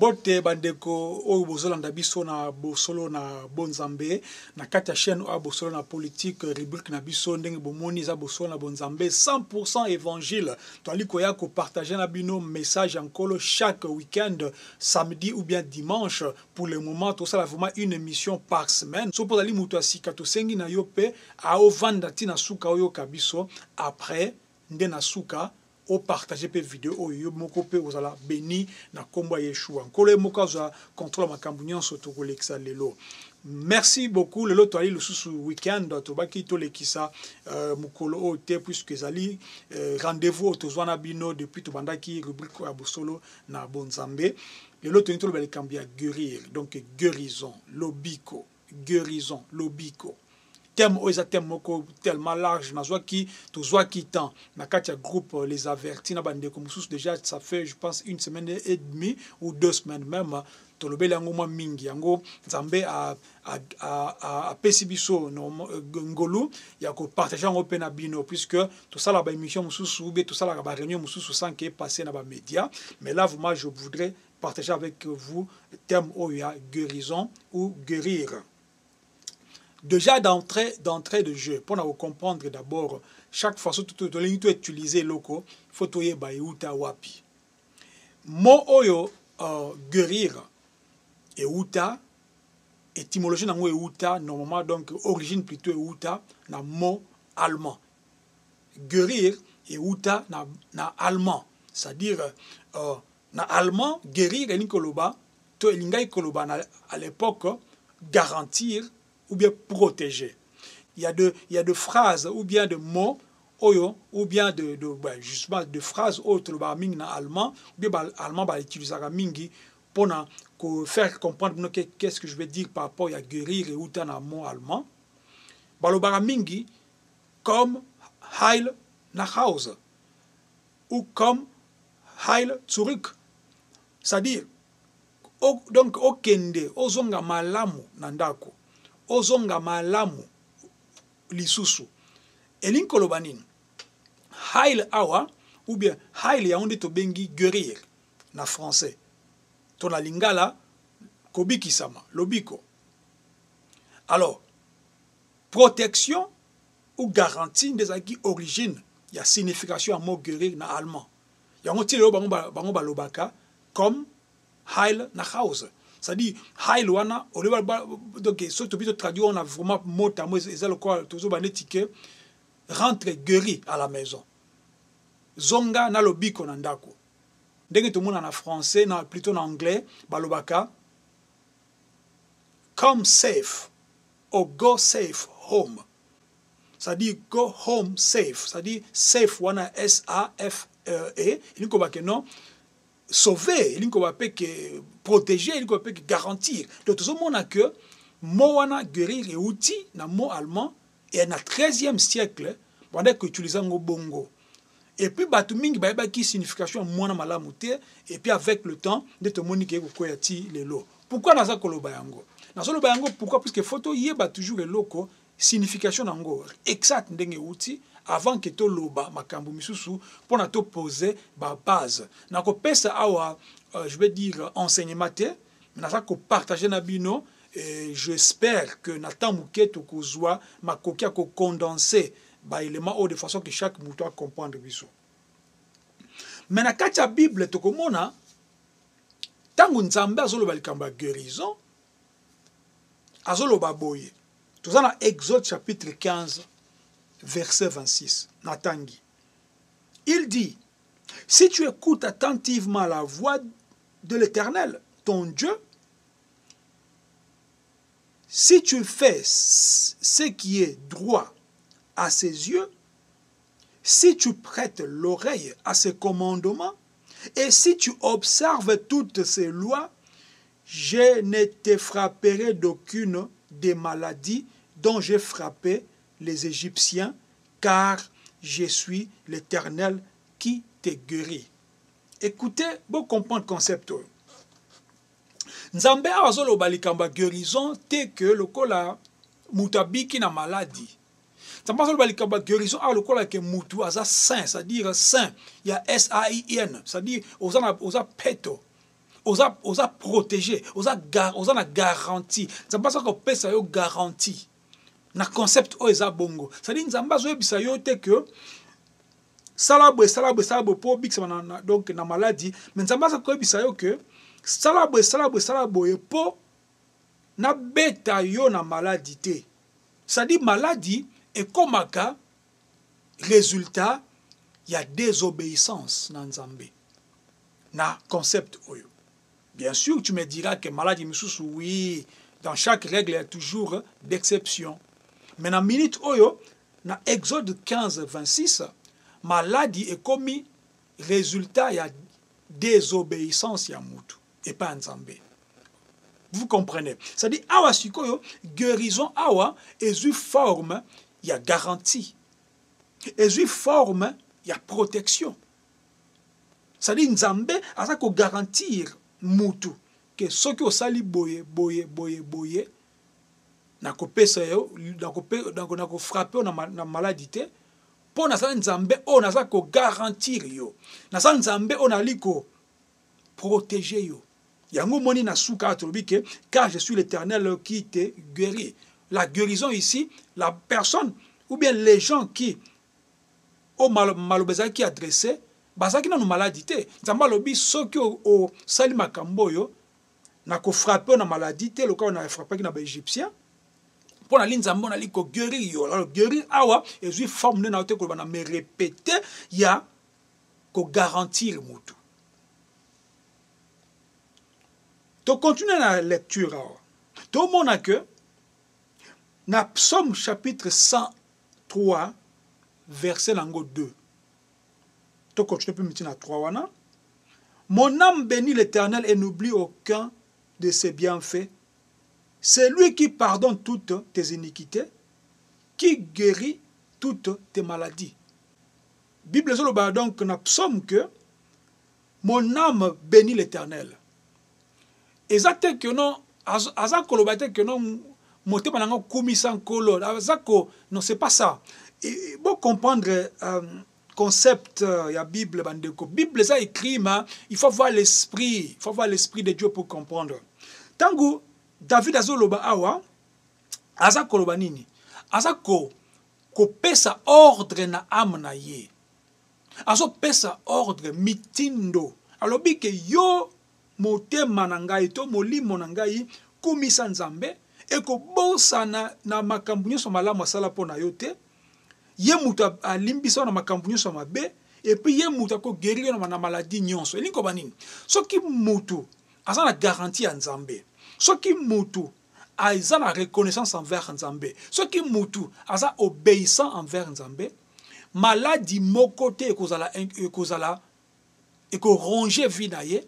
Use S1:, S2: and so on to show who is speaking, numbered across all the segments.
S1: Mbote bandeko oyo bozolanda biso na bosolo na bonzambe na kati ya chaîne oyo bosolo na politique rubrique na biso ndenge bomoni za bosolo na bonzambe 100% évangile toali koya ko partager na bino message encore chaque week-end samedi ou bien dimanche pour le moment tout ça vraiment une émission par semaine so pour ali muto asika to sengi na yo pe a ovanda tina suka oyo kabiso après nde na suka au partager pe vidéo oyo moko pe ozala béni na kombo Yeshua nkolo moko za contrôle makambu nyonso to kolekisa lelo. Merci beaucoup lelo to ali le sous week-end to baki to lekisa mukolo ote puisque ezali rendez-vous to zwana bino depuis to bandaki rubrique ya bosolo na bonzambe lelo to nitolo bali kambia guérir donc guérison lobiko guérison lobiko thème oyo eza thème moko tellement large nazwa ki tozwa ki temps na kati ya groupe les avertis na bandeko mosusu déjà ça fait je pense une semaine et demie ou 2 semaines même tolobeli yango mwa mingi yango nzambe apesi biso ngolu ya kopartage yango mpe na bino puisque tosala baémission mosusu ou bien tosalaka baréunion mosusu sans que passe na bamédia mais là vraiment je voudrais partager avec vous thème oyo ya guérison ou guérir. Déjà d'entrée de jeu, pour nous comprendre d'abord, chaque fois que tu utilises loco, il faut que tu aies wapi. Mot oyo guérir et outa, étymologie nango outa, normalement donc origine plutôt outa, na mot allemand. Guérir et outa na allemand, c'est-à-dire na allemand guérir et nikoloba, to elingai koloba à l'époque garantir ou bien protéger. Il y a de phrases ou bien de mots oyo ou bien justement de phrases autres na allemand ou bien allemand ba utiliser mingi pour faire comprendre qu'est-ce que je veux dire par rapport à guérir et ou dans mot allemand. Balobara mingi comme heil nach Hause ou comme heil zurück. C'est-à-dire donc okende ozonga malamu nandako ozonga malamu lisusu elinkoloba nini heil awa ou bien heil ya onde to bengi guérir na français to na lingala kobikisama lobiko. Alors protection ou garantie des aki origine ya signification à mot guérir na allemand yango tilo bango balobaka comme heil nach Hause. C'est-à-dire, Heil wana, donc, surtout, traduit, on a vraiment mot à mot, c'est le quoi, toujours, rentre guéri à la maison. Zonga na lobiko nandako. Dès que tout le monde en français, plutôt en anglais, balobaka, come safe, or go safe home. C'est-à-dire, go home safe. C'est-à-dire, safe wana, S-A-F-E, il n'y a pas non. Sauver, il faut protéger, il faut garantir. Donc tout le monde a que mot wana guérir et outil na mot allemand et na 13e siècle pendant que utilisant ngo bongo. Et puis batu mingi ba qui signification mona malamu te et puis avec le temps de te monique ko koyati lelo. Pourquoi naza koloba yango? Nazo loba yango pourquoi parce que photo yeba toujours le loko signification nango exact ndenge outil avant que to loba makambu misusu pour na to poser ba base na ko pesa awa je vais dire enseignement te na ça ko partager na bino et j'espère que na temps muketo ko zwa makokia ko condenser ba élément de façon que chaque mouton a comprendre biso. Mais na katia bible to komona tangu nzambe azoloba likamba guérison azoloba boye tout ça na Exode chapitre 15 verset 26, Natangi. Il dit, si tu écoutes attentivement la voix de l'Éternel, ton Dieu, si tu fais ce qui est droit à ses yeux, si tu prêtes l'oreille à ses commandements, et si tu observes toutes ses lois, je ne te frapperai d'aucune des maladies dont j'ai frappé les Égyptiens, car je suis l'Éternel qui te guérit. Écoutez, vous comprenez le concept. Nzambe azolo balikamba guérison te que le kola mutabiki na maladie. Nzambe azolo balikamba guérison a le kola ke mutu aza saint, c'est-à-dire saint, il y a S-A-I-N, c'est-à-dire oza peto. oza protégé, oza na garantie. Nzambe aza kopesa yo garantie. Na concept o eza bongo. C'est-à-dire Nzambe azoyebisa yo te que salabwe po bikisa donc na maladie, mais Nzambe aza koyebisa yo que salabwe po na beta yo na maladie te. C'est-à-dire maladie ekomaka résultat il y a désobéissance dans Nzambe. Na concept oyo. Bien sûr, tu me diras que maladie misusu oui, dans chaque règle il y a toujours d'exception. Mais dans minute oyo, na Exode 15 26, maladie est commis résultat il y a désobéissance ya mutu et pas Nzambe. Vous comprenez? C'est-à-dire awa sikoyo guérison awa ezu forme il y a garantie. Ezu forme il y a protection. C'est-à-dire Nzambe asa ko garantir mutu que ce que osali boye na kopesa yo na ko frapper na maladie te po na sa Nzambe on asa ko garantir yo na sa Nzambe on ali ko protéger yo yango moni na suka atolobi que car je suis l'Éternel qui te guérit. La guérison ici, la personne ou bien les gens qui au malobeza qui adressé bazaki na maladie te Nzambe lobi soki o sali makambo yo na ko frapper na maladie te loka na frapper na ba égyptien pour na Nzambe na li ko guérir yo. Alors guérir awa ezui forme na te ko na me répéter ya ko garantir mutu. To continuer la lecture awa. To mona que na Psaume chapitre 103 verset lango 2. To continue plus maintenant à 3 wana. Mon âme bénit l'Éternel et n'oublie aucun de ses bienfaits. C'est lui qui pardonne toutes tes iniquités, qui guérit toutes tes maladies. Bible zoloba donc na psaume que mon âme bénit l'Éternel. Exact que non azako lobate que non motema nango kumisa nkolo azako non c'est pas ça. Et bon comprendre concept ya Bible bandeko. Bible ça écrit mais il faut voir l'esprit, de Dieu pour comprendre. Tangu David azoloba awa azako loba nini? Azako kopesa ordre na âme na ye. Azo pesa ordre mitindo. Alobi ke yo motema na ngai to molimo na ngai kumisa Nzambe eko bosana na makambo nyonso malamu asala po na yo te. Ye mutu alimbisa na makambo nyonso mabe et puis ye mutu ko guérir na maladie nyonso. Elingo banini? Soki mutu asa na garantie ya Nzambe. Soki mutu asa na reconnaissance envers Nzambe. Soki mutu asa obéissant envers Nzambe. Maladie moko te ekozala eko ronger vie na ye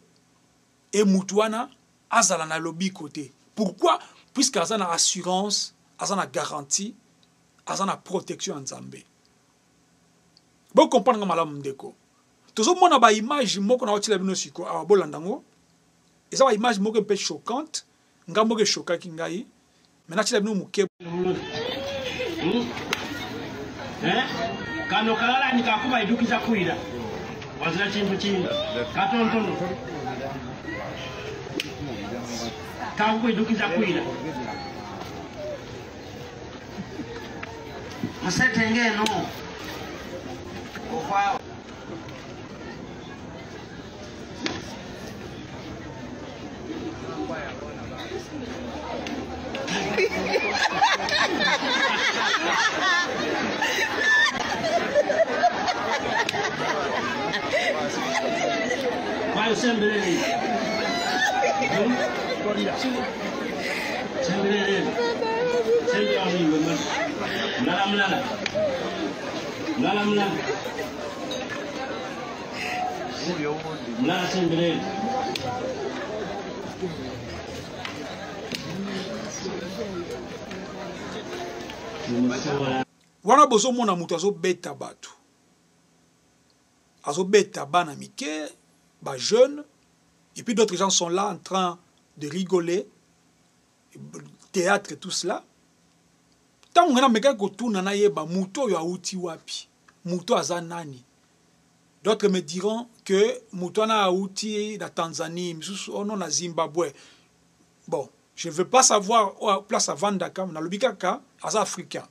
S1: et mutuana azala na lobi côté. Pourquoi? Puisque azana assurance, azana garantie, azana protection en Nzambe. Bon comprendre malamu ndeko. Tozo mona ba image moko na otila bino siko a bolandango. Eza ba image moko un peu choquante, ngambo ke choquaki ngai. Mena tila bino muke.
S2: Kano kalala nikakuba idukiza kuira. Wazira chintu chinga. Katontono. Kakuba idukiza kuira. Masete ngeno. Okwao. Vai sempre lì. Sempre lì. Sempre arrivo. Nala. Nala sempre lì.
S1: Wana bozo mona mutu azo beta batu. Azo beta bana mike, ba jeune, et puis d'autres gens sont là en train de rigoler, théâtre et tout cela. Tant on a meka ko tuna na yeba muto yo auti wapi. Muto aza nani. D'autres me diront que Moutouana a outil la Tanzanie, on na Zimbabwe. Bon, je ne veux pas savoir où place à Vandaka, na lobikaka, as africain.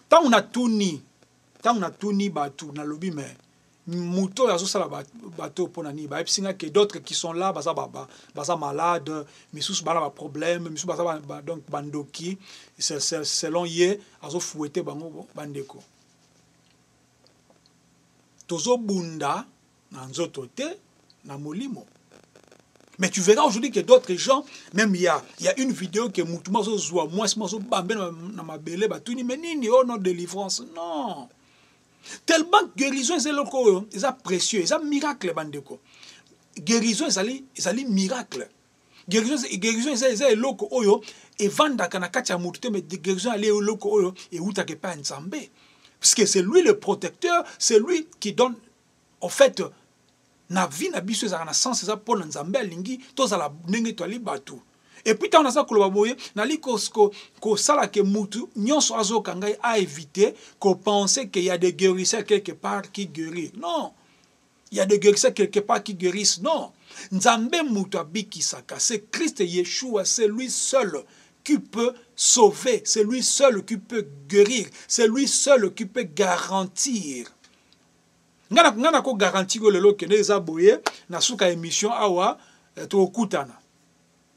S1: Tant on a tout ni bateau, na lobi mais Mouto yazo sala bateau pour nani, ba epsinga que d'autres qui sont là, baza malade, misous bala ba problème, misous baza donc bandoki, selon ye, azo fouetter bango bandeko. Tozo bunda na nzoto te na molimo. Mais tu verras aujourd'hui que d'autres gens, même il y a une vidéo que Moutouma zo zoa moi so bambe na mabele batuni mais nini oh non délivrance non. Tellement guérison est loko, c'est précieux, c'est miracle bandeko. Guérison est miracle. Guérison est loko oyo et vanda kana kacha mutu mais guérison est loko oyo et uta ke pa nzambe. Parce que c'est lui le protecteur, c'est lui qui donne, en fait, na vie na biso za na sens ça pour nzambe alingi to za la ndenge to ali batu. Et puis tant na ça koloba boye na li ko sala ke mutu nyonso azoka ngai a éviter ko penser qu'il y a des guérisseurs quelque part qui guérissent. Non. Il y a des guérisseurs quelque part qui guérissent. Non. Nzambe mutu abikisaka, c'est Christ Yeshua, c'est lui seul qui peut sauver, c'est lui seul qui peut guérir, c'est lui seul qui peut garantir. Ngana ko garantir le lo kene za boye na suka émission awa to okutana.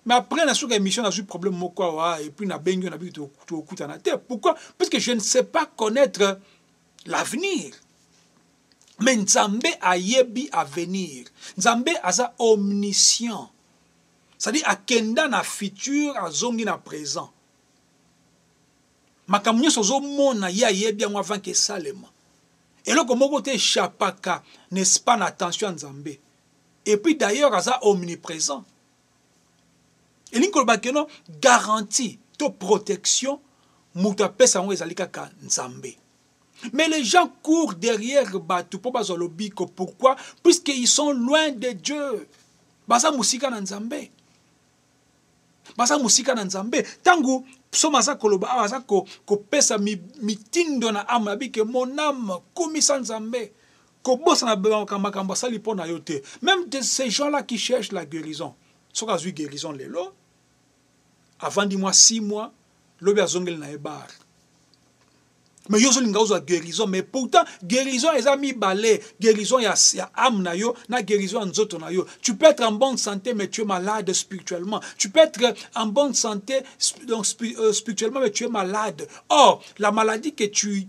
S1: Mais après na suka émission na eu problème moko awa et puis na bengi na bi to okutana. Pourquoi? Parce que je ne sais pas connaître l'avenir. Mais Nzambe ayebi avenir. Nzambe aza omniscient. C'est-à-dire akenda na futur azongi na présent. Makamunyo sozo mona ya yebi yango avant que salema. Et là comme on te chapaka n'est-ce pas attention à Nzambe. Et puis d'ailleurs aza omniprésent. Et l'inko bakeno garantie to protection muta pesa ngo ezali kaka Nzambe. Mais les gens courent derrière Batu pour bazolobiko. Pourquoi? Puisqu'ils sont loin de Dieu. Baza musika na Nzambe. Baza musika na Nzambe. Tangu somaza koloba aza ko pesa mitindo na âme bike mon âme komisa Nzambe. Ko bossa na makambo sali pona yote. Même de ces gens-là qui cherchent la guérison. Soka zui guérison lelo. Avant 6 mois, lobi azongel na ebar. Mais yo zolinga ozo guérison, mais pourtant guérison est ami balé, guérison ya âme na yo, na guérison nzoto na yo. Tu peux être en bonne santé mais tu es malade spirituellement. Tu peux être en bonne santé donc spirituellement mais tu es malade. Or, la maladie que tu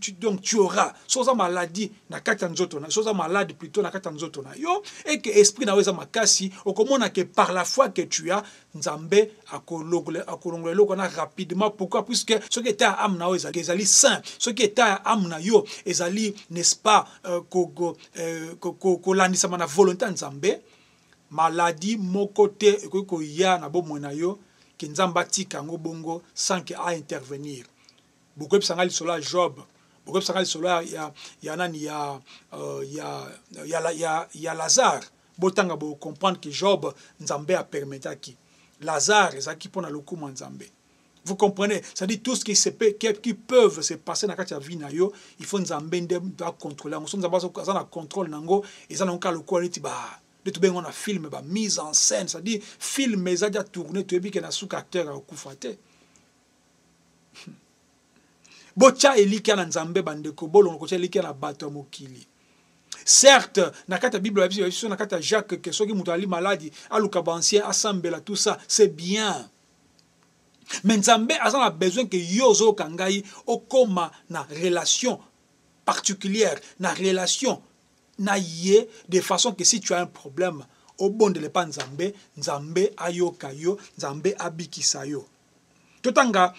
S1: auras, soza maladie na kata nzoto na, soza malade plutôt na kata nzoto na yo et que esprit na weza makasi, okomona que par la foi que tu as Nzambe akolongole kona rapidement. Pourquoi? Puisque ce qui est à âme na yo ezali saint, ce qui est à âme na yo ezali, n'est-ce pas, landisama na volonté Nzambe, maladie moko te ko ya na bomoi na yo ke Nzambe atika ngo bongo sans que a intervenir. Beaucoup de sangali sola Job, beaucoup de sangali sola ya Lazare. Botanga bo comprendre que Job Nzambe a permis qui Lazare ezaki pona lokumu Nzambe. Vous comprenez? C'est-à-dire tout ce qui peuvent se passer dans la vie, il faut Nzambe doit contrôler. On a contrôle nango et ça n'a pas le qualité bah de tout bien on a film bah mise en scène, c'est-à-dire film mais ça déjà tourné tu es bien que na sous acteur à kufate. Bocha elika na Nzambe bandeko bolo ko elika na bato mokili. Certes, na kata Bible na kata Jacques que soki mutu ali maladi aluka bancien assemble tout ça, c'est bien. Mais Nzambe a besoin que yozo kangai okoma na relation particulière, na relation na yé de façon que si tu as un problème au bon de l'épa Nzambe, Nzambe ayo kayo, Nzambe abikisa yo. Totanga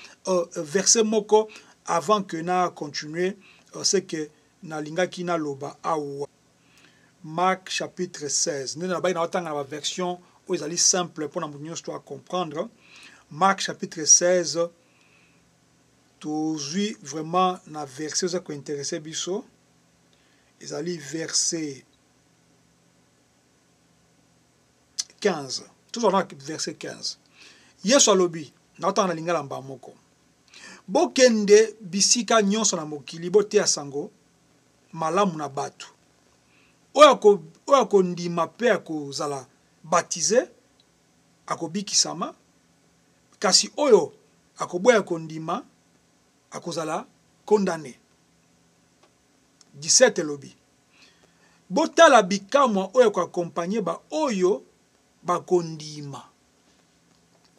S1: verset moko avant que na continuer, c'est que na linga ki na loba awa. Marc chapitre 16. Nous avons la version où ils allaient simple pour nous comprendre. Marc chapitre 16. Toujours vraiment na verset qui intéressé biso. Ils allaient verset 15. Toujours dans verset 15. Yesu alobi na otanga na lingala mbamoko. Bokende bisika nyonso na mokili bote asango malamu na batu. oyo akondima pe akozala baptisé akobikisama kasi oyo akoboya kondima akozala condamné 17 elobi botala bikamwa oyo koaccompagner ba oyo bakondima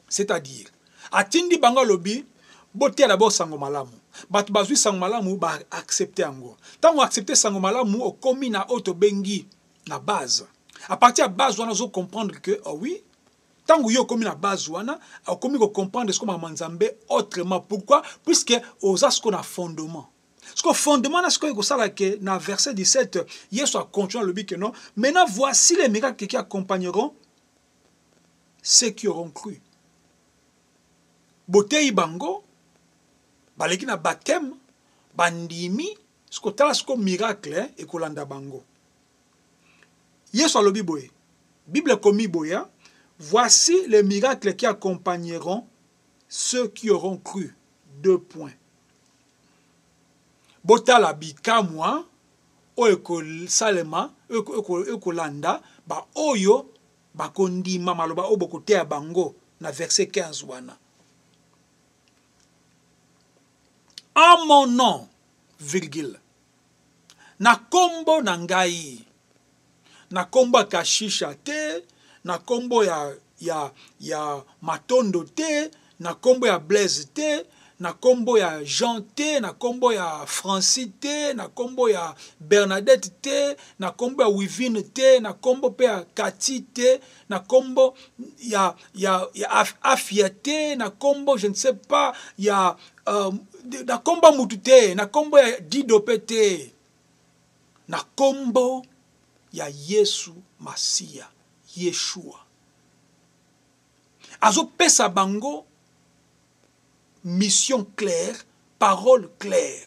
S1: c'est-à-dire atindi bango lobi botela bo sango malamu bato bazwi sango malamu ba accepter yango tango accepter sango malamu okomi na auto bengi na base à partir de base wana zo comprendre que oh oui tango yo komi na base wana okomi ko comprendre ce que manzambe autrement pourquoi puisque oza ce qu'on a fondement ce que fondement na ce que ça que na verset 17 Yesu a continué le but que non maintenant voici les miracles qui accompagneront ceux qui auront cru botei bango baleki na baptême bandimi ce que tala ce que miracle et kolanda bango Yesu alobi boye Bible komi boya voici les miracles qui accompagneront ceux qui auront cru 2 points botala bikamwa oyo salema ekolanda ba oyo bakondima maloba oyo bokoteya bango na verset 15 wana en mon nom, virgule. Na kombo na ngai. Na kombo kashisha te, na kombo ya matondo te, na kombo ya Blaise te, na kombo ya Jean te, na kombo ya Francis te, na kombo ya Bernadette te, na kombo ya Wivine te, na kombo pe ya Cathy te, na kombo ya Afia te, na kombo je ne sais pas ya na kombo mutu te, na kombo ya Didope te, na kombo ya Yesu Masia, Yeshua. Azo pesa bango mission claire, parole claire.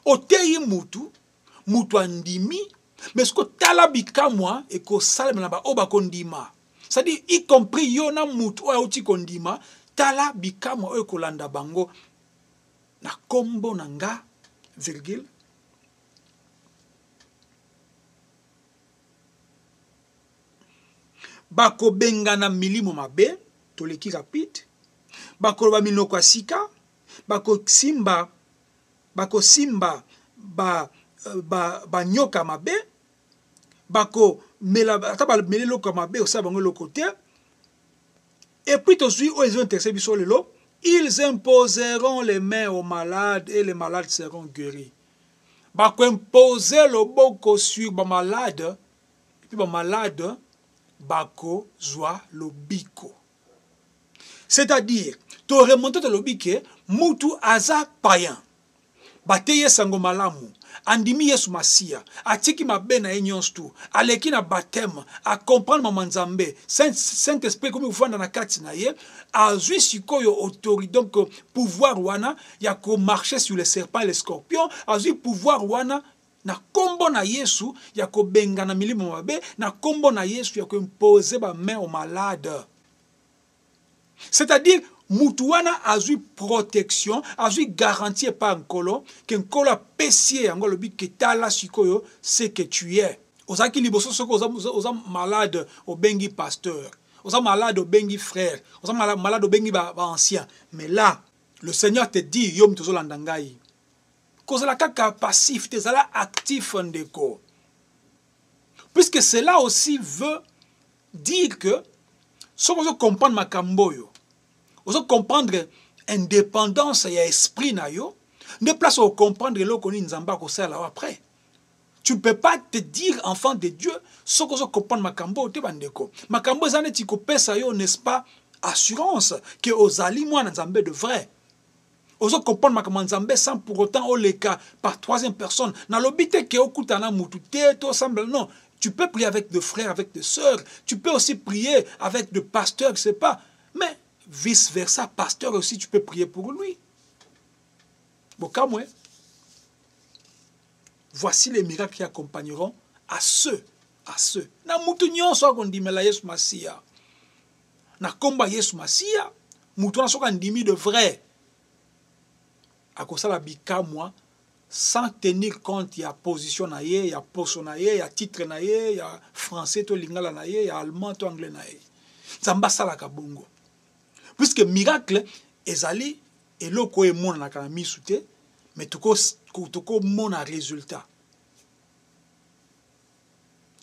S1: Oteyi mutu andimi, mais ce que tala bikamwa et ko salme na ba oba kondima. C'est-à-dire y compris yo na mutu o uti kondima, tala bikamwa o kolanda bango na kombo nanga virgule bako bengana milimo mabe toleki rapide bakoloba minoko asika bako simba ba nyoka mabe bako mela ata ba meleloko mabe osala bango le côté et puis tozui o ils ont intéressé biso lelo ils imposeront les mains aux malades et les malades seront guéris bako imposer le boko sur ba malade et puis ba malade bako zwa lobiko. C'est-à-dire, tu remontes le lobike, mutu aza païen. Bateye sango malamu, andimi Yesu Masia, atiki mabena enyonstu, aleki na baptême, a comprendre mamanzambe, Saint-Esprit comme vous faites dans la kati na ye, a zui sikoyo autorité, donc pouvoir wana, ya ko marcher sur les serpents et les scorpions, a zui pouvoir wana, na kombo na Yesu ya ko benga na milimo mabe na kombo na Yesu ya ko imposer ba main aux malades. C'est-à-dire mutuana a eu protection, a eu garantie par nkolo que nkolo pesier yango lobi ke tala sikoyo c'est que tu es. Ozaki liboso soko oza malade au bengi pasteur, oza malade au bengi frère, oza malade au bengi ba ancien. Mais là le Seigneur te dit yom tozo landangai. Cause la kaka passif, t'es là actif en déco. Puisque cela aussi veut dire que si on veut comprendre ma camboyo, on veut comprendre indépendance et esprit na yo, ne place au comprendre le qu'on nzamba ko ça là après. Tu ne peux pas te dire enfant de Dieu si on veut comprendre ma cambo te bandeko. Ma cambo zane ti ko pesa yo n'est-ce pas assurance que aux ali moi nzambe de vrai. Ozo comprendre ma nzambe sans pour autant au les cas par troisième personne. Na lobite ke okutana mutu te to semble non. Tu peux prier avec des frères, avec des sœurs. Tu peux aussi prier avec des pasteurs, je sais pas. Mais vice versa, pasteur aussi, tu peux prier pour lui. Bon, comme moi, voici les miracles qui accompagneront à ceux. Na mutu nyonso ko ndimela Yesu Masia. Na komba Yesu Masia, mutu na so ko ndimi de vrai. À cause de la bikamwa sans tenir compte ya position na ye, ya poso na ye, ya titre na ye, ya français to lingala na ye, ya allemand to anglais na ye. Nzambe asalaka bongo. Puisque miracle ezali eloko emona na kana misu te, mais toko mona résultat.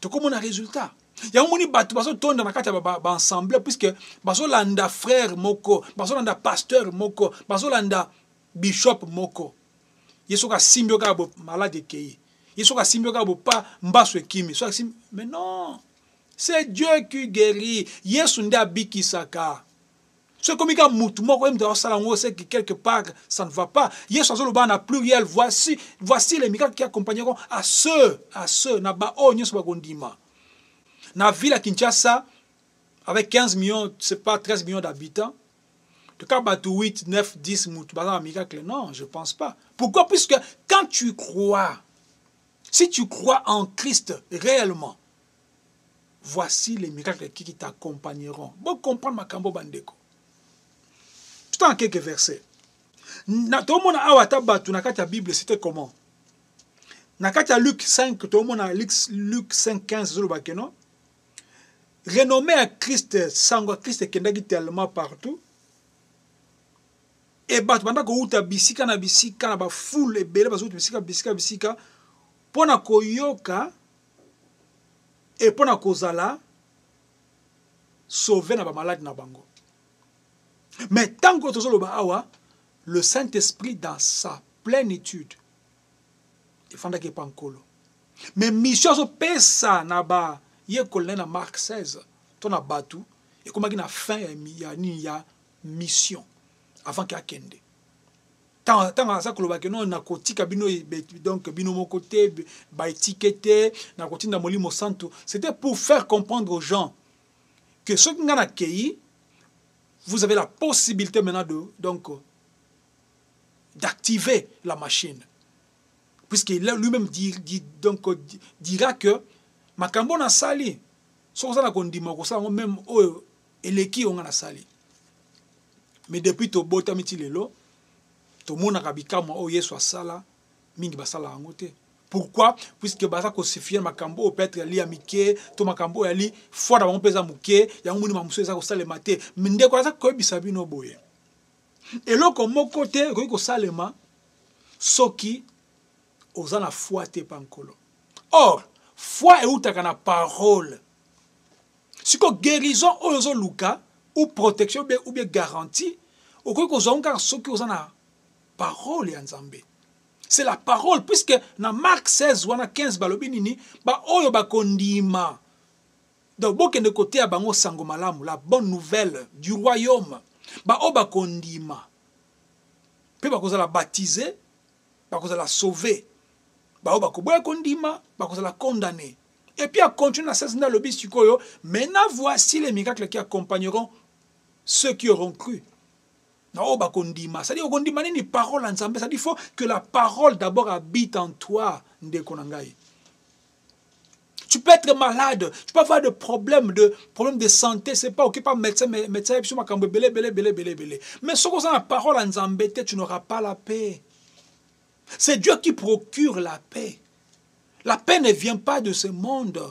S1: Toko mona résultat. Ya moni batu baso tonda na kati ba ensemble puisque baso landa frère moko, baso landa pasteur moko, baso landa bishop moko. Yeso ka simbio ka bo malade kei. Yeso ka simbio ka bo pa mbaso ekimi. Mais non. C'est Dieu qui guérit. Yesu nda bikisaka. C'est comme il moutou moko em de salango c'est que quelque part ça ne va pas. Yesu azolo ba na pluriel voici les miracles qui accompagneront à ceux na ba o nyoso ba kondima. Na ville à Kinshasa, avec 15 millions, c'est pas 13 millions d'habitants, de cas 8, 9, 10 moutou, un miracle, non, je ne pense pas. Pourquoi? Puisque quand tu crois, si tu crois en Christ réellement, voici les miracles qui t'accompagneront. Bon, comprendre ma cambo bandeko. Tout en quelques versets. Tout le monde a watabatu na kati ya Bible, c'était comment? Na kati ya Luc 5, tout le monde a Luc 5, 15, zolo bakeno. Renommé à Christ, sango Christ kendaki tellement partout. Et bat banda ko uta bisika na ba foule ebele bazo bisika pona koyoka et pona kozala sauver na ba malade na bango. Mais tant que tozolo ba awa, le Saint-Esprit dans sa plénitude il fanda ke pankolo. Mais mission so pesa na ba il y a Marc 16, ton abatu, et comme il a fin ya mission avant qu'il y ait kende. Tant ça que le non na kotika bino donc bino mon côté ba étiqueté na kotinda molimo santo, c'était pour faire comprendre aux gens que ceux qui ont accueilli, vous avez la possibilité maintenant de donc d'activer la machine, puisqu'il lui-même dira que makambo na sali sokoza na kondima ko sala même oyo eleki onga na sali. Mais depuis to bota miti lelo to mona kabikamo o Yesu asala mingi basala ngote. Pourquoi? Puisque basa ko sifie makambo peut-être ali amike to makambo ali fois da pesa muke ya nguni mamuso eza ko sala mate minde ko za ko bisabino boye. Eloko moko te ko salema soki ozana foi te pankolo. Or foi eutaka na parole. Si ko guérison ozo luka ou protection ou bien garantie, ou ko zonga soki ozana parole ya Nzambe. C'est la parole puisque na Marc 16 wana 15 balobi nini ba oyo ba kondima. Donc bokende côté ya bango sango malamu, la bonne nouvelle du royaume. Ba o ba kondima. Pe ba kozala baptiser, ba kozala sauver. Ba o ba koboya kondima, ba kozala condamner. Et puis à continuer à 16 dans le biscuit. Maintenant voici les miracles qui accompagneront ceux qui auront cru. C'est-à-dire kondima ni parole en Nzambe, c'est-à-dire il faut que la parole d'abord habite en toi ndekonangai. Tu peux être malade, tu peux avoir des problèmes de santé, c'est pas ok pas médecin sur ma cambe belé. Mais si tu as la parole en Nzambe, tu n'auras pas la paix. C'est Dieu qui procure la paix. La paix ne vient pas de ce monde.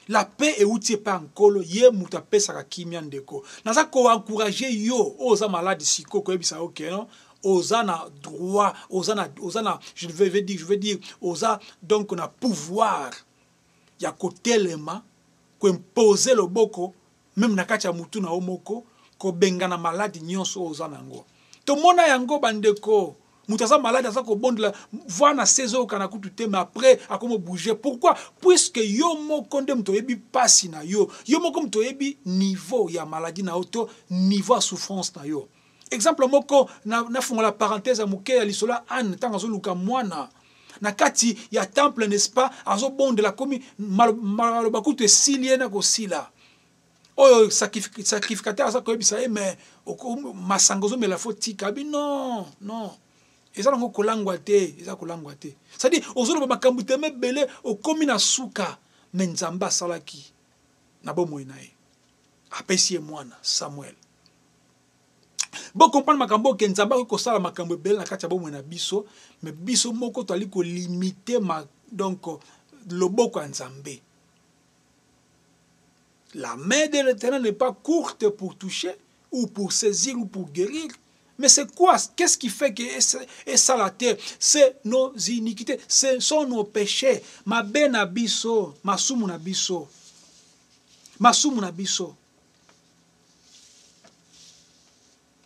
S1: La paix est outil par nkolo ye muta paix saka kimia ndeko. Naza ko encourager yo oza malade siko ko ebisa ok non. Oza na droit, oza na je veux dire oza donc na pouvoir ya kotelema ko imposer le boko même na kati ya mutu na omoko ko benga na malade nyonso oza nango. To mona yango bandeko. Moutaza malade à ça qu'on bonde la voir na saison kana kutu mais après à comment bouger. Pourquoi? Puisque yo mo condem to ebi passe na yo mo comme to ebi niveau ya maladie na auto niveau souffrance na yo. Exemple moko na fonga la parenthèse amuke ya lisola an tanga zo luka mwana na kati ya temple n'est-ce pas azo bonde la komi mal bakutu silie na ko sila. Oh sacrificateur ça ko ebi ça mais masangozo mais la faute kabi non. Eza ngo kolangwa te, c'est-à-dire ozolo makambu teme belé o komi na suka mais Nzamba salaki na bomo inae. Apesi mwana Samuel. Bon comprendre makambo ke nzamba ko sala makambo belle na kati ya bomwe na biso, mais biso moko to ali ko limiter donc loboko ya nzambe. La main de l'Éternel n'est pas courte pour toucher ou pour saisir ou pour guérir. Mais c'est quoi? Qu'est-ce qui fait que et ça la terre? C'est nos iniquités, ce sont nos péchés. Ma ben abisso, ma sumu nabiso. Ma sumu nabiso.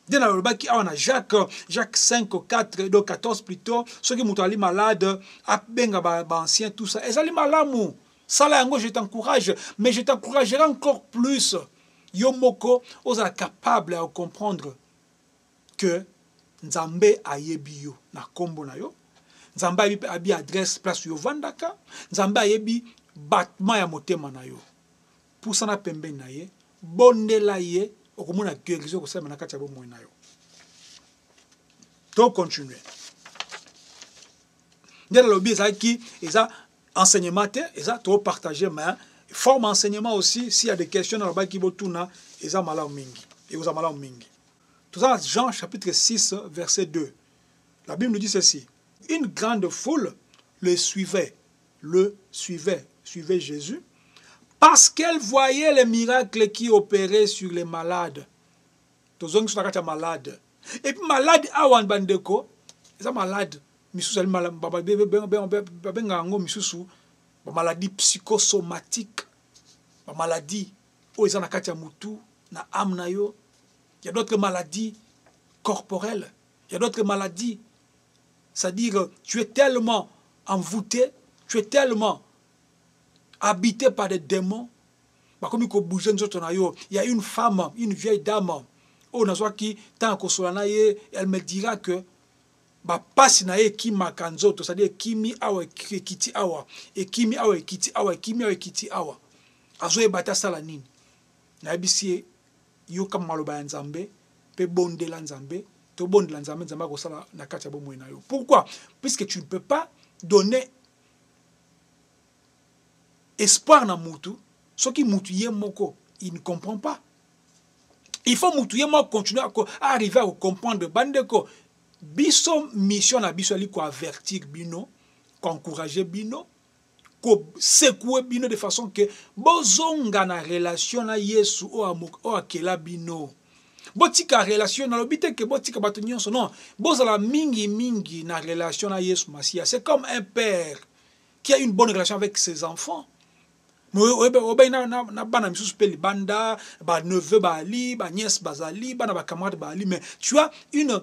S1: Dès la baki on a Jacques 5 4 donc 14 plutôt, ceux qui sont malades, benga ba ancien tout ça. Ezali malamu. Ça là je t'encourage, mais je t'encouragerai encore plus. Yomoko osa capable à comprendre que Nzambe ayebi yo na kombo na yo. Nzambe abi adresse place yo vandaka. Nzambe ayebi batma ya motema na yo. Pour ça na pembe na ye, bondela ye okomona guérison ko sema na kati ya bomoi na yo. Donc continuer. Ndela lobi ezaki eza enseignement eza to partager mais forme enseignement aussi s'il y a des questions dans la bas qui botuna eza mala mingi et aux amala mingi. Tout ça Jean chapitre 6 verset 2. La Bible nous dit ceci. Une grande foule suivait Jésus parce qu'elle voyait les miracles qui opéraient sur les malades. Tous ont sont malades. Et puis malade awan bandeko, eza malade. Misusu ali malade babenga misusu maladie psychosomatique, maladie où ils ont na kati ya mutu na âme na yo. Il y a d'autres maladies corporelles, il y a d'autres maladies, c'est-à-dire tu es tellement envoûté, tu es tellement habité par des démons. Comme il y a une femme, une vieille dame, elle me dira que pasi na ye ki makanzoto, c'est-à-dire kimi awa kiti awa et kimi awa kiti awa kimi awa kiti awa azoye bata sala nini na bisi yo kam maloba nzambe pe bondela nzambe to bondela nzambe nzamba ko sala na kati ya bomwe na yo. Pourquoi? Puisque tu ne peux pas donner espoir na mutu soki mutu ye moko il ne comprend pas. Il faut mutu ye moko continuer à arriver à comprendre bandeko. Biso mission na biso ali ko avertir bino, ko encourager bino, ko secouer bino de façon que bozonga na relation na Yesu o akela bino. Botika relation na lobite que botika bato nyonso non, bozala mingi na relation na Yesu Masia. C'est comme un père qui a une bonne relation avec ses enfants. Na bana misusu pe libanda, ba neveu ba ali, ba nièce bazali, ba camarade ba ali, mais tu as une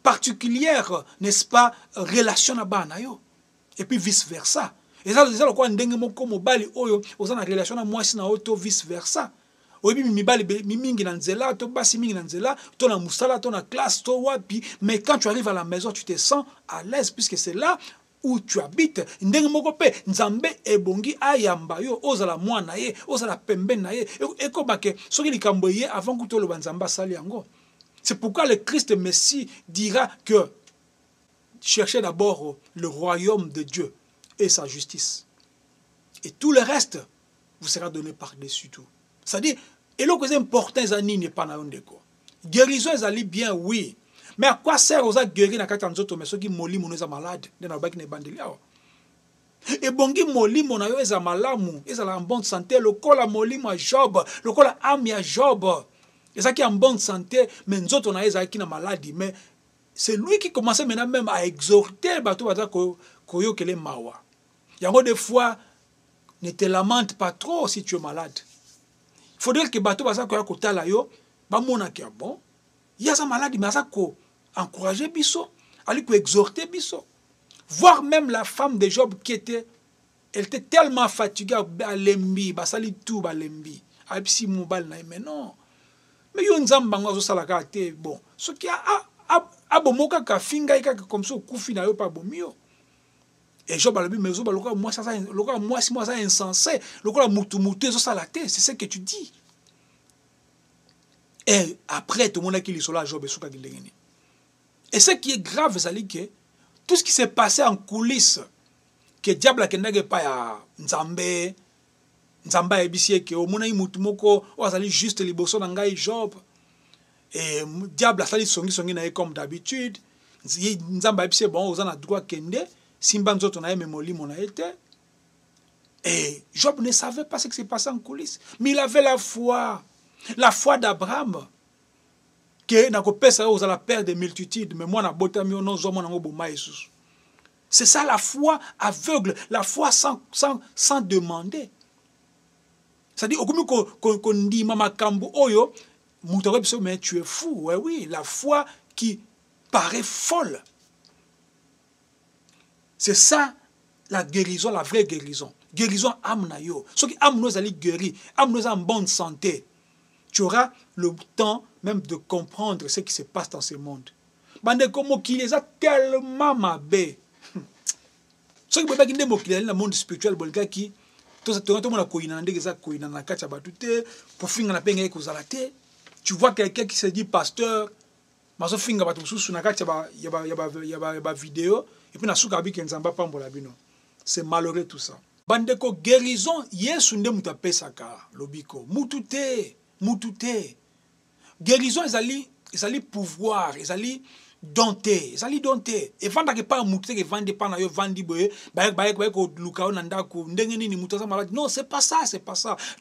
S1: particulière, n'est-ce pas, relation na bana yo. Et puis vice versa. Et ça le quoi ndenge moko mobali oyo ozana relation na mwasi na auto vice versa. Oyebi mibali mingi na nzela to basi mingi na nzela to na musala to na classe to wapi, mais quand tu arrives à la maison tu te sens à l'aise puisque c'est là où tu habites. Ndenge moko pe nzambe ebongi ayamba yo ozala mwana ye ozala pembe na ye ekobake soki likambo ye avant que to lo banzamba sali yango. C'est pourquoi le Christ Messie dira que cherchez d'abord le royaume de Dieu et sa justice. Et tout le reste vous sera donné par-dessus tout. C'est-à-dire, et le plus important, c'est n'est pas na ondeko. Guérison, c'est bien, oui. Mais à quoi sert aux guérir na katanzoto mais ceux qui molli mon malade dans la baki ne bandeli awa. Et bongi molli mon ayo eza malamu, eza en bonne santé, le kola molli ma Job, le kola ami à Job. Et ça qui est en bonne santé, mais nous autres, on a qui na maladie. Mais c'est lui qui commençait maintenant même à exhorter bateau koyo kele mawa. Il y a des fois, ne te lamente pas trop si tu es malade. Il faudrait que bateau basa koya kotala yo, ba mona ki bon. Il y a sa maladie, mais ça ko encourager biso, aller ko exhorter biso. Voir même la femme de Job elle était tellement fatiguée à lembi, basali tout ba lembi. A psi mobile na mais non. Mais yo nzamba ngo sala ka te bon ce qui a bomoka ka finga kaka comme ça kufi na yo pa bomio et Job alobi mais Job loka moi ça loka moi si moi ça insensé loka mutu zo sala te c'est ce que tu dis et après tout le monde qui li sola Job suka gilengeni et ce qui est grave c'est que tout ce qui s'est passé en coulisses que diable a kendage pa ya nzambe Nzamba ebisi ke omona mutu moko o azali juste liboso na ngai Job et diable asali songi na ye comme d'habitude nzamba ebise bon oza na droit kende simba nzoto na ye memolimo na ye te. Et Job ne savait pas ce qui s'est passé en coulisses, mais il avait la foi d'Abraham. Que na kopesa aux la père des multitudes, mais moi na botami ono zomo na ngoboma Jesus. C'est ça la foi aveugle, la foi sans demander. C'est-à-dire okomi ko ndima makambo oyo mutore biso mais tu es fou. Ouais, oui, la foi qui paraît folle. C'est ça la guérison, la vraie guérison. Guérison âme na yo. Ceux qui âme nous allait guérir, âme nous en bonne santé. Tu auras le temps même de comprendre ce qui se passe dans ce monde. Bande comme qui les a tellement mabé. Ceux qui peuvent pas quitter le monde spirituel, bolga qui tout le monde a koinandé que ça koinana kacha batute pour finir la peine que zalate. Tu vois quelqu'un qui se dit pasteur, mais au finir batu sous na kacha ba vidéo et puis na suka bi kenzamba pambola bino. C'est malheureux tout ça. Bande ko guérison yesu nde mutapesaka lobiko mutute. Guérison, ils allaient pouvoir, ils allaient dompter. Et vendre que pas mouté, que vendre pas na yo vandi boye, lukao nanda ko ndengeni ni mutosa malade. Non, c'est pas ça.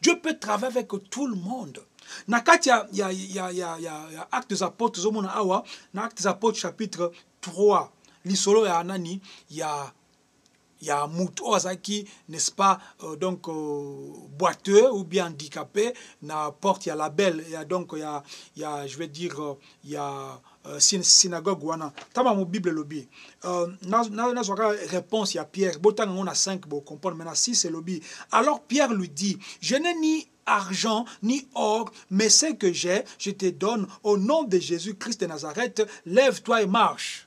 S1: Dieu peut travailler avec tout le monde. Nakati il y a Actes des Apôtres zomona awa, na Actes des Apôtres chapitre 3. L'isolo ya anani, il y a Mouto Azaki, n'est-ce pas, boiteux ou bien handicapé, na porte, il y a la belle, il y a donc, il y a je vais dire, il y a synagogue wana. Tama mon Bible lobby. Na réponse, il y a Pierre. Botan on a 5, bon, comprendre, maintenant 6 c'est lobby. Alors Pierre lui dit, je n'ai ni argent ni or, mais ce que j'ai, je te donne au nom de Jésus-Christ de Nazareth, lève-toi et marche.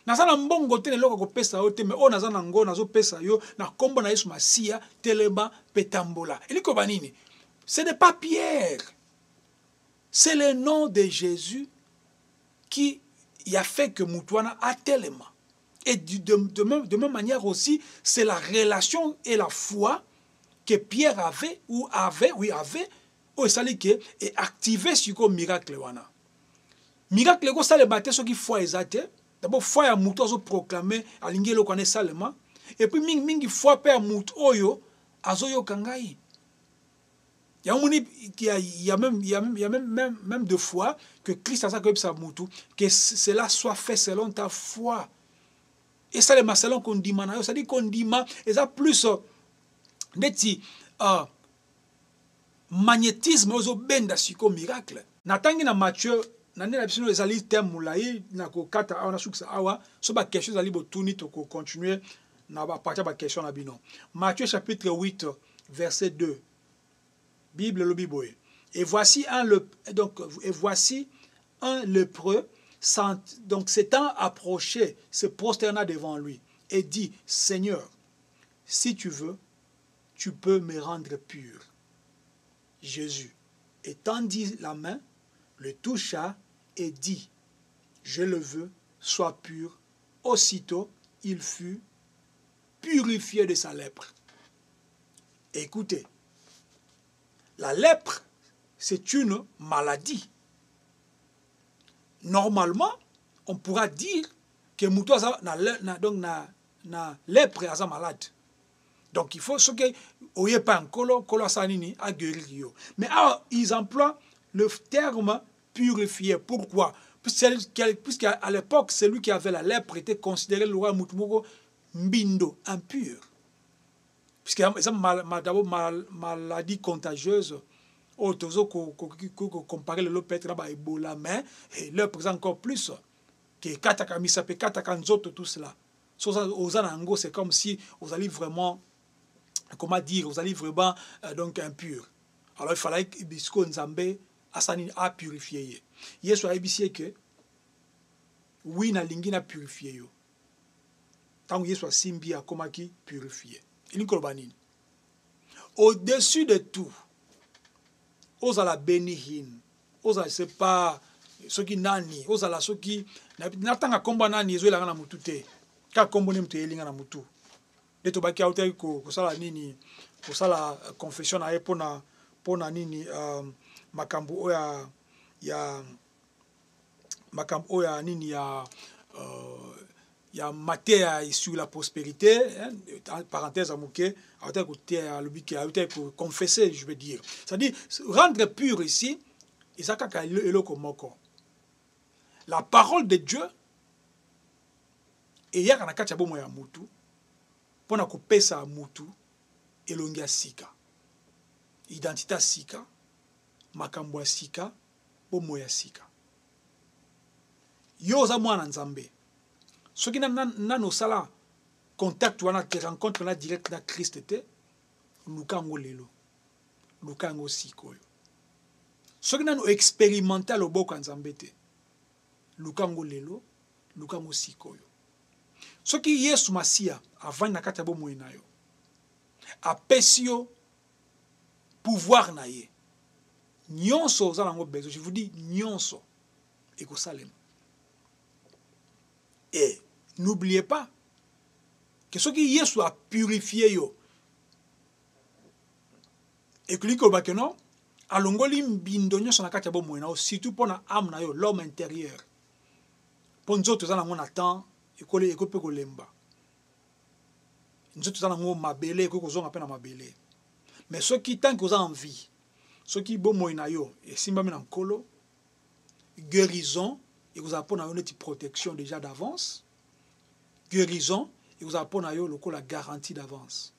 S1: Nazana mbongo te loko ko pesa yo te me o nazana ngo nazo pesa yo na kombo na Yesu Masia telema petambola. Eliko banini? Ce n'est pas Pierre. C'est le nom de Jésus qui a fait que Moutouana a tellement. Et de même manière aussi, c'est la relation et la foi que Pierre avait, ou ça dit que, et activé sur le miracle wana. Miracle ko ça le bâté ce qui foi exacte. D'abord, foi ya mutu azo proclamer alingi lo kone salema. Et puis mingi foi père mutu oyo azo yo kangai. Il y a même deux fois que Christ a dit que cela soit fait selon ta foi. Et ça, les selon qu'on dit, ça dit qu'on dit, et ça plus magnétisme aux benda siko miracle. Natangi na Matthieu, nane la biso ezali terme mulai na ko kata awa na sukisa awa, so ba question ezali botuni to ko continuer na ba partir ba question na bino. Matthieu chapitre 8 verset 2. Bible le Bible. Et voici un lépreux donc s'étant approché, se prosterna devant lui et dit, Seigneur, si tu veux, tu peux me rendre pur. Jésus étendit la main, le toucha et dit, je le veux, sois pur. Aussitôt, il fut purifié de sa lèpre. Écoutez, la lèpre, c'est une maladie. Normalement, on pourra dire que Moutoua na lèpre est malade. Donc il faut ce que oye pas kolo sanini a guérir. Mais alors, ils emploient le terme purifié. Pourquoi? Puisqu'à l'époque, celui qui avait la lèpre était considéré le roi Moutmouro mbindo, impur. Puisqu'il y a une maladie contagieuse, comparer le peut-être à Ebola, mais leur présent encore plus que Kataka Misape, Kataka Nzoto, tout cela. C'est comme si vous allez vraiment, comment dire, vous allez vraiment donc impur. Alors il fallait que Bisco Nzambe a purifié. Yesu a dit que oui, na lingi na purifié yo. Tant que Yesu a simbi a comment qui purifié. Au-dessus de tout, osa la bénihin, osa c'est pas ce qui nani, osa la ce qui n'atanga komba nani zo la na mutute, ka kombo ne mtu elinga na mutu. De to baki auta ko sala nini, ko sala confession na pona nini makambo ya makam oya nini ya matière sur la prospérité, hein, parenthèse à mouké, confesser, je veux dire. C'est-à-dire, rendre pur ici, la parole de Dieu, et il y a un cas moya mutu, pour na kopesa mutu, elongia sika. Identité sika, makambo sika, moya sika. Yo za mwana nzambe. Ce qui n'a nos sala contact wana te rencontre wana direct na Christ te lukango lelo lukango sikoyo. Ce qui n'a no expérimental au boko nzambe te lukango lelo lukango sikoyo. Ce qui Yesu Masia avant na kata bomo na yo apesio pouvoir na ye nyonso za lango bezo, je vous dis nyonso ekosalema. Et n'oubliez pas que ce qui Yesu a purifié yo et que liko bakeno alongoli mbindo nyonso na kati ya bomo na surtout pour na âme na yo, l'homme intérieur. Pour nzoto za nango na temps ekole ekope kolemba. Nzoto za nango mabele ekoko zonga pe na mabele. Mais ceux qui tant que vous en vie, ceux qui bomo na yo et simba na nkolo guérison et vous apprendre à une petite protection déjà d'avance. Guérison et vous apprendre à la garantie d'avance.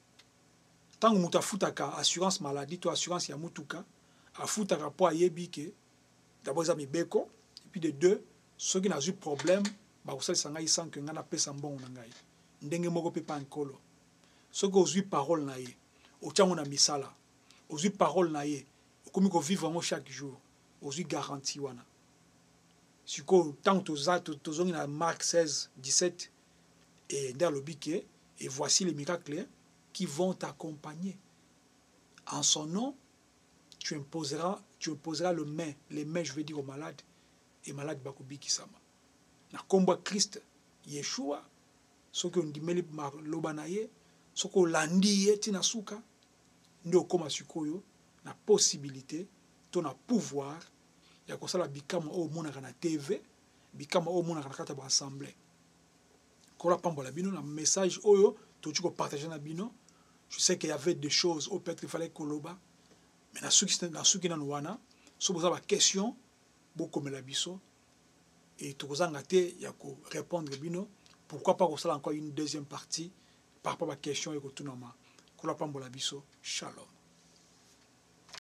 S1: Tant que vous avez assurance maladie, toi assurance ya mutuka, à foutaka pour yebike, d'abord ils ont mis beko, et puis de deux, ceux qui n'ont eu problème, bah vous savez sangai sans que ngana pesa bon nangai. Ndenge moko pe pa nkolo. Ceux qui ont eu parole na ye, au tient on a mis ça là. Ont eu parole na ye, comme qu'on vit vraiment chaque jour, ont eu garantie wana. Tant que tu as Marc 16, 17 et dans le biquet, et voici les miracles qui vont t'accompagner. En son nom, tu imposeras les mains, je veux dire, aux malades, et malades bakubiki sama. Na komba Christ, Yeshua, ce que on dit meli lobanaye, ce que landi tina suka, ndio koma sikoyo, na possibilité, ton a pouvoir. Il y a comme ça la bikama au monde na TV, bikama au monde na kata ba assemblée. Kola pambola bino na message oyo to tu ko partager na bino. Je sais qu'il y avait des choses au peut-être il fallait koloba. Mais na suki na wana, so boza ba question beaucoup me la biso et to kozanga te ya ko répondre bino. Pourquoi pas ko sala encore une deuxième partie par rapport à la question et ko tunama. Kola pambola biso. Shalom.